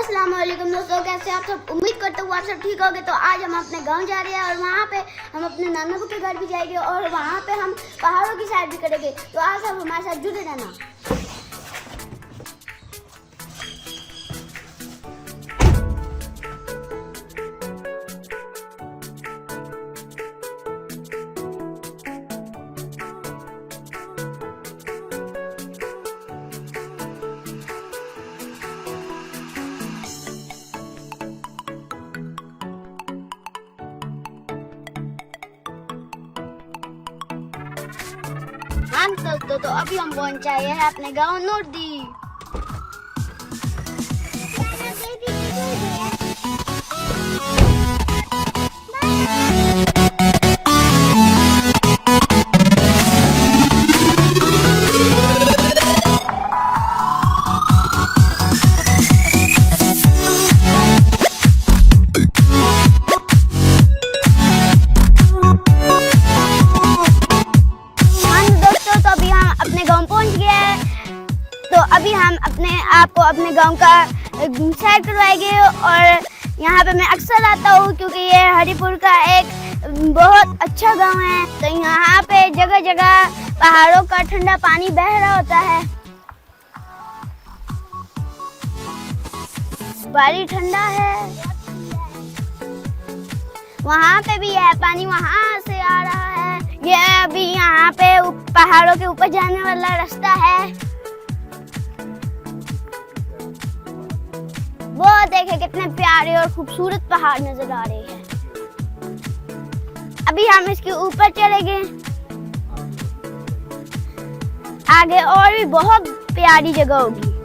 अस्सलाम वालेकुम दोस्तों, कैसे आप सब। उम्मीद करता हूँ आप सब ठीक होंगे। तो आज हम अपने गांव जा रहे हैं और वहाँ पे हम अपने नाना के घर भी जाएंगे और वहाँ पे हम पहाड़ों की सैर भी करेंगे। तो आज सब हमारे साथ जुड़े रहना। हाँ दोस्तों, तो अभी हम पहुँच आए हैं अपने गाँव नूरदी। तो अभी हम अपने आप को अपने गांव का सैर करवाएंगे और यहाँ पे मैं अक्सर आता हूँ क्योंकि ये हरिपुर का एक बहुत अच्छा गांव है। तो यहाँ पे जगह जगह पहाड़ों का ठंडा पानी बह रहा होता है, पानी ठंडा है। वहाँ पे भी है पानी, वहाँ से आ रहा है। ये अभी यहाँ पे पहाड़ों के ऊपर जाने वाला रास्ता है। वो देखे कितने प्यारे और खूबसूरत पहाड़ नजर आ रहे हैं। अभी हम इसके ऊपर चलेंगे। आगे और भी बहुत प्यारी जगह होगी।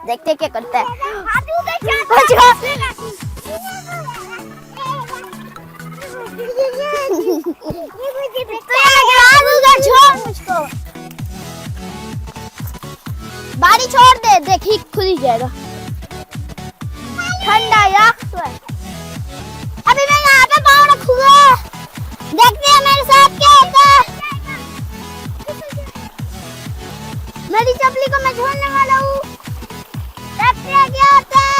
देखते क्या करता है। बारी छोड़ दे, देखी खुल ही जाएगा। ठंडा यार तो है। अभी मैं यहाँ पे पाँव रखूंगा, देखते हैं मेरे साथ क्या होता है। मेरी चपली को मैं छोड़ने वाला हूँ, देखते हैं क्या होता है।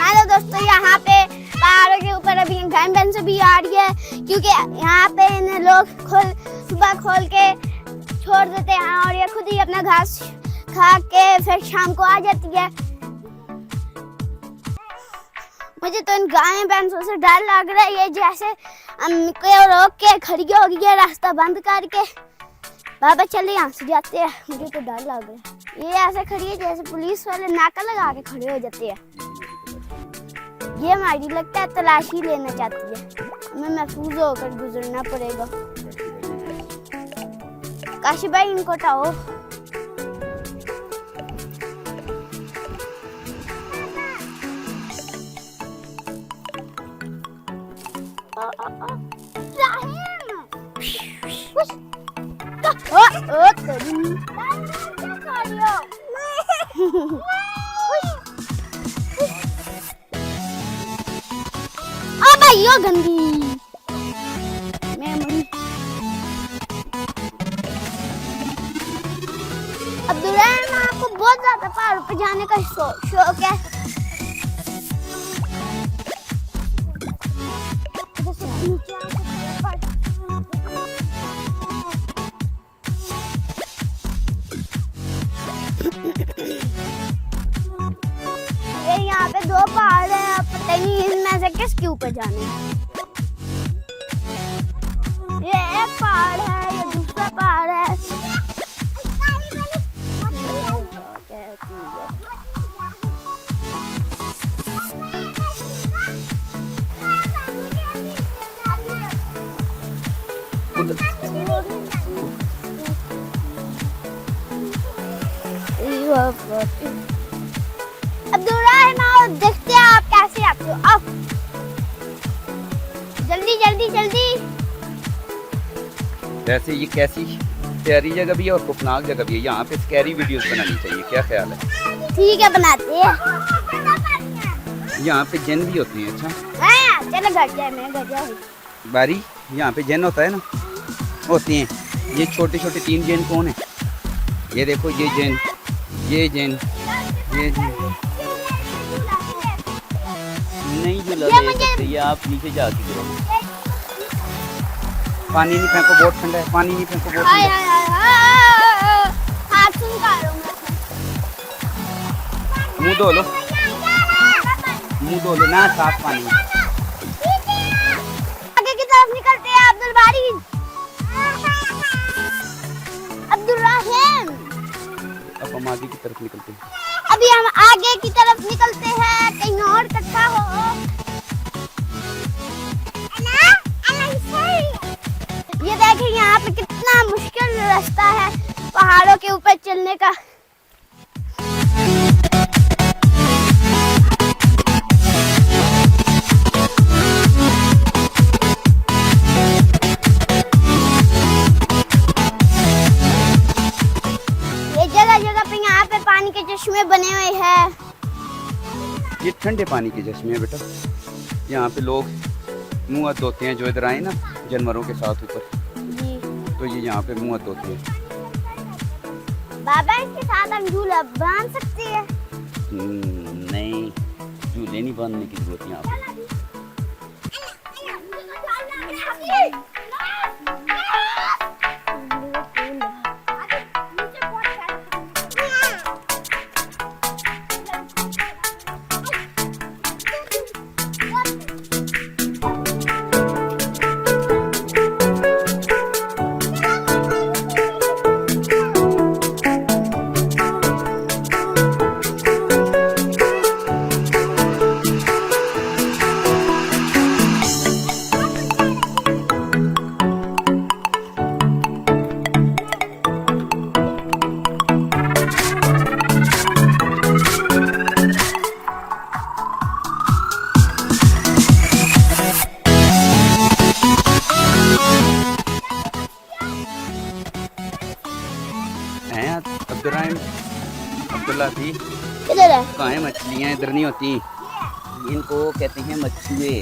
हेलो दोस्तों, यहाँ पे पहाड़ों के ऊपर अभी गाय भैंस भी आ रही है क्योंकि यहाँ पे इन्हें लोग सुबह खोल के छोड़ देते हैं और ये खुद ही अपना घास खा के फिर शाम को आ जाती है। मुझे तो इन गाय भैंसों से डर लग रहा है। ये जैसे को रोक के खड़ी होगी है रास्ता बंद करके। बाबा चले यहाँ से जाते हैं, मुझे तो डर लग रहा है। ये ऐसे खड़ी है जैसे पुलिस वाले नाका लगा के खड़े हो जाते हैं। ये हमारी लगता है तलाशी लेना चाहती है, हमें महफूज होकर गुजरना पड़ेगा। काशी भाई इनको हटाओ। यो गंदी मैं अब्दुलरहमान, आपको बहुत ज्यादा पहाड़ों पे जाने का शौक है। ये यहाँ पे दो पहाड़ है, पता नहीं इनमें से किसके ऊपर जाने हैं। ये एक पहाड़ है, ये दूसरा पहाड़ है। अब्दुर्रहमान आओ, देखते हैं आप कैसे आते हो। आओ जल्दी जल्दी जल्दी। वैसे ये कैसी प्यारी जगह भी है और खौफनाक जगह भी है, यहाँ पे स्कैरी वीडियोस बनानी चाहिए, क्या ख्याल है? ठीक है बनाते हैं। यहाँ पे जिन भी होते हैं। अच्छा हाँ, चलो घर जाए, मैं घर जाऊँ। बारी, यहाँ पे जिन होता है ना, होती हैं। ये छोटे छोटे 3 जिन कौन है? ये देखो, ये जिन, ये जिन, ये जिन। नहीं झूला ले सकते, ये आप नीचे जाके करो। पानी नहीं फेंको, बहुत ठंडा है। पानी नहीं फेंको, बहुत ठंडा है। हाथ सुन का लूंगा। मुंह धो लो, मुंह धो लो ना, साफ पानी। आगे की तरफ निकलते हैं अब्दुल बारी। अब्दुर्रहमान, अब हम आगे की तरफ निकलते हैं। अभी हम आगे की तरफ निकलते हैं, कहीं और इकट्ठा हो। ये देखिए यहाँ पे कितना मुश्किल रास्ता है पहाड़ों के ऊपर चलने का। ये जगह जगह पे यहाँ पे पानी के चश्मे बने हुए हैं। ये ठंडे पानी के चश्मे हैं बेटा। यहाँ पे लोग मुँह हाथ धोते हैं, जो इधर आए ना जानवरों के साथ ऊपर, जी तो ये यहाँ पे मुँह हाथ धोते हैं। बाबा, इसके साथ हम झूला बांध सकते हैं? नहीं, झूले नहीं बांधने की जरूरत यहाँ पे। अब्दुल्ला थी, किधर है? कहाँ है? मछलियाँ इधर नहीं होती, इनको कहते हैं मछुए।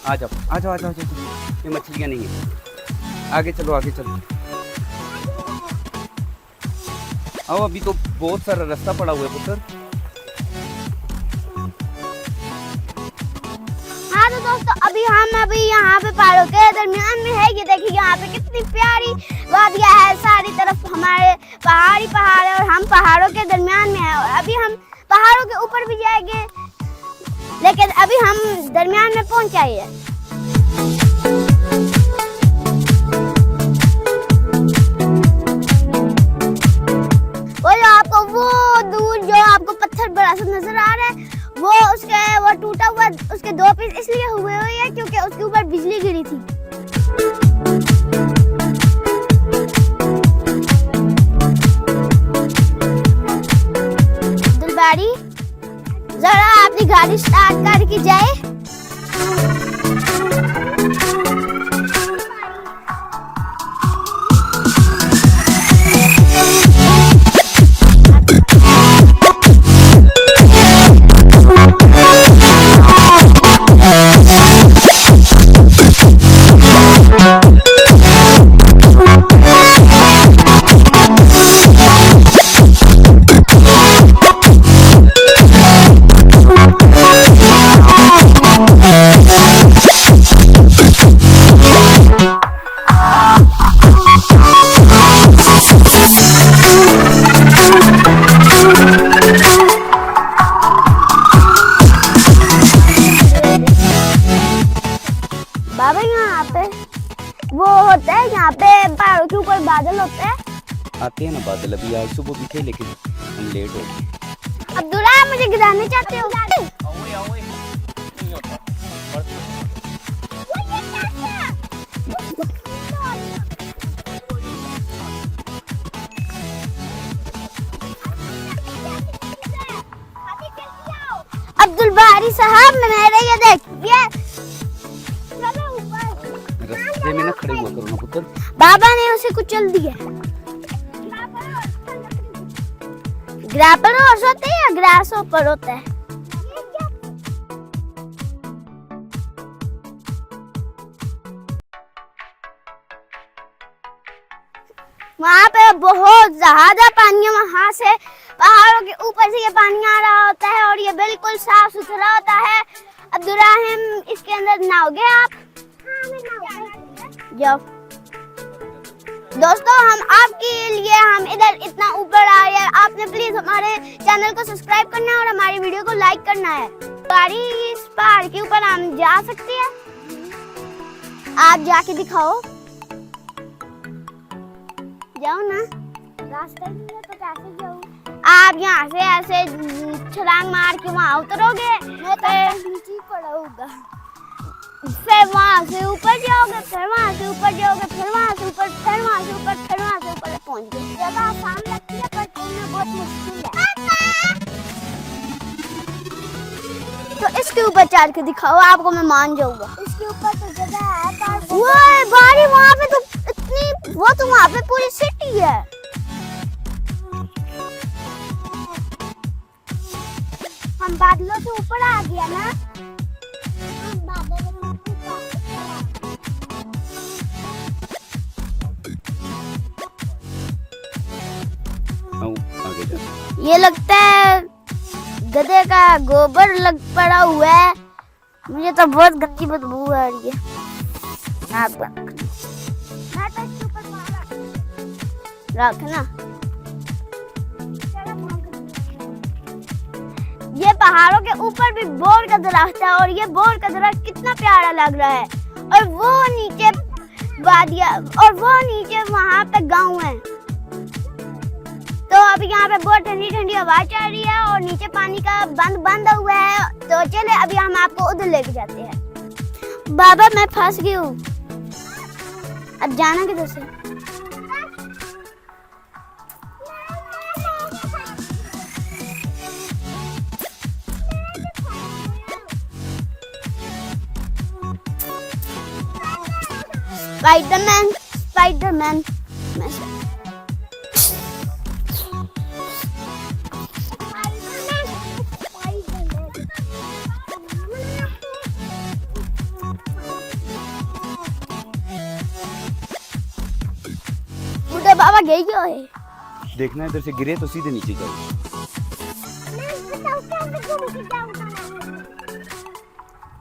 आ जाओ आ जाओ आ जाओ, ये मछलियाँ नहीं है। आगे चलो आगे चलो। आओ, अभी तो बहुत सारा रास्ता पड़ा हुआ है पुत्र। हाँ तो दोस्तों, अभी यहाँ पे पहाड़ों के दरमियान में है। ये देखिए यहाँ पे कितनी प्यारी वादियाँ है, सारी तरफ हमारे पहाड़ी पहाड़ है और हम पहाड़ों के दरमियान में है। और अभी हम पहाड़ों के ऊपर भी जाएंगे, लेकिन अभी हम दरमियान में पहुँच जाइए। वो दूर जो आपको पत्थर बड़ा सा नजर आ रहा है, वो टूटा हुआ, उसके 2 पीस इसलिए हुए हैं क्योंकि उसके ऊपर बिजली गिरी थी। अब्दुल बारी, जरा अपनी गाड़ी स्टार्ट करके जाए। बाबा, यहाँ पे वो होता है, यहाँ पे पहाड़ों के ऊपर बादल होते हैं। आते हैं ना बादल, अभी आज सुबह भी थे लेकिन हम लेट हो गए। अब्दुल्ला, मुझे गिराने चाहते हो? बारी साहब मेरे ये देखिए, चलो ऊपर। रास्ते में ना खड़े हुआ करो ना पुत्र। बाबा ने उसे कुचल दिया। ग्रैपल हॉर्स होते हैं या ग्रास ऊपर होता है? वहाँ पे बहुत ज्यादा पानी है, वहाँ से पहाड़ों के ऊपर से ये पानी आ रहा होता है और ये बिल्कुल साफ सुथरा होता है। अब्दुर्रहीम इसके अंदर नहाओगे आप? जाओ दोस्तों, हम आपके लिए हम इधर इतना ऊपर आए हैं, आपने प्लीज हमारे चैनल को सब्सक्राइब करना है और हमारी वीडियो को लाइक करना है। इस पहाड़ के ऊपर हम जा सकते हैं, आप जाके दिखाओ। जाओ ना, रास्ता नहीं है तो कैसे जाऊँ? आप यहाँ से ऐसे छलांग मार के वहाँ उतरोगे, नीचे पड़ा होगा, फिर वहाँ से ऊपर जाओगे, फिर वहाँ से ऊपर जाओगे, फिर वहाँ से ऊपर, फिर वहाँ से ऊपर, फिर वहाँ से ऊपर पहुँच गए। जगह आसान लगती है पर चलना बहुत मुश्किल है। तो इसके ऊपर चढ़ के दिखाओ, आपको मैं मान जाऊंगा। इसके ऊपर तो जगह है पर वो बारी वहाँ पे तो इतनी, वो तो वहाँ पे पूरी सिटी है। हम बादलों से ऊपर आ गया ना, ये लगता है गधे का गोबर लग पड़ा हुआ है, मुझे तो बहुत गंदी बदबू आ रही है। रखना, ये पहाड़ों के ऊपर भी बोर का दरख्त है और ये बोर का दरख्त कितना प्यारा लग रहा है। और वो नीचे वादियाँ और वो नीचे वहाँ पे गाँव है। तो अभी यहाँ पे बहुत ठंडी ठंडी हवा चल रही है और नीचे पानी का बंद हुआ है। तो चले अभी हम आपको उधर लेके जाते हैं। बाबा मैं फंस गई हूँ, अब जाना किधर से? स्पाइडरमैन, स्पाइडरमैन बाबा गई क्यों है? देखना इधर से गिरे तो सीधे नीचे जाओ।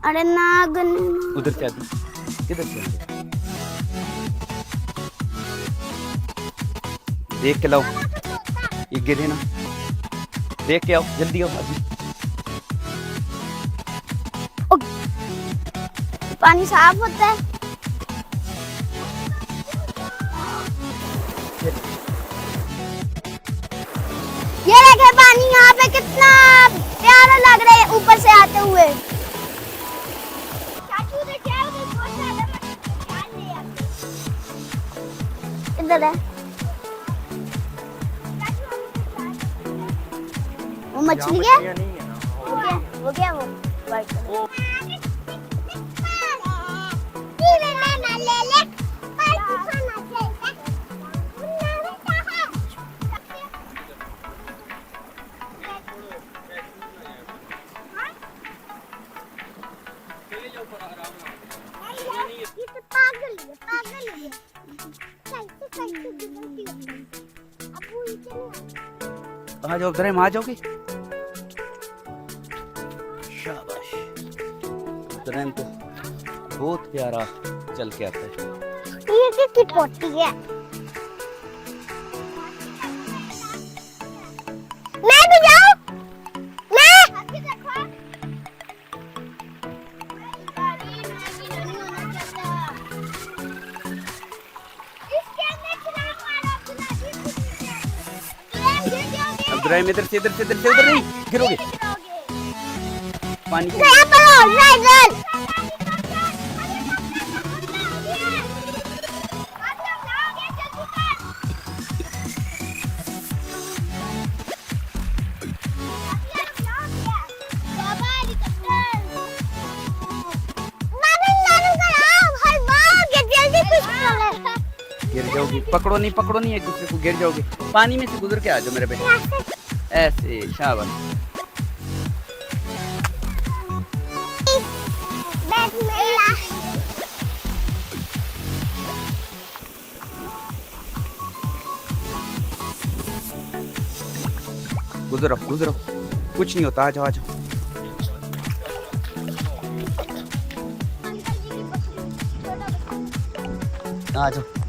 अरे नागन, उधर से आती, किधर से आती? देख के लाओ, ये गिरे ना, देख के आओ, जल्दी आओ अभी। पानी साफ होता है। ये देखे पानी यहाँ पे कितना प्यारा लग रहा है ऊपर से आते हुए। इधर है वो मछली है, वो क्या वो कहाँ जाओ? उधर वहाँ जाओगे? शाबाश, ट्रेन तो बहुत प्यारा चल के आता है। ये कितनी पोटी है? मैं भी जाऊँ? इधर इधर से उधर नहीं गिरोगे पानी जाओगी। पकड़ो नहीं एक दूसरे को, गिर जाओगे। पानी में से गुजर के आ जाओ मेरे बेटे, ऐसे शाबाश। गुजरो गुजरो, कुछ नहीं होता, आ जाओ आ जाओ। आ जाओ।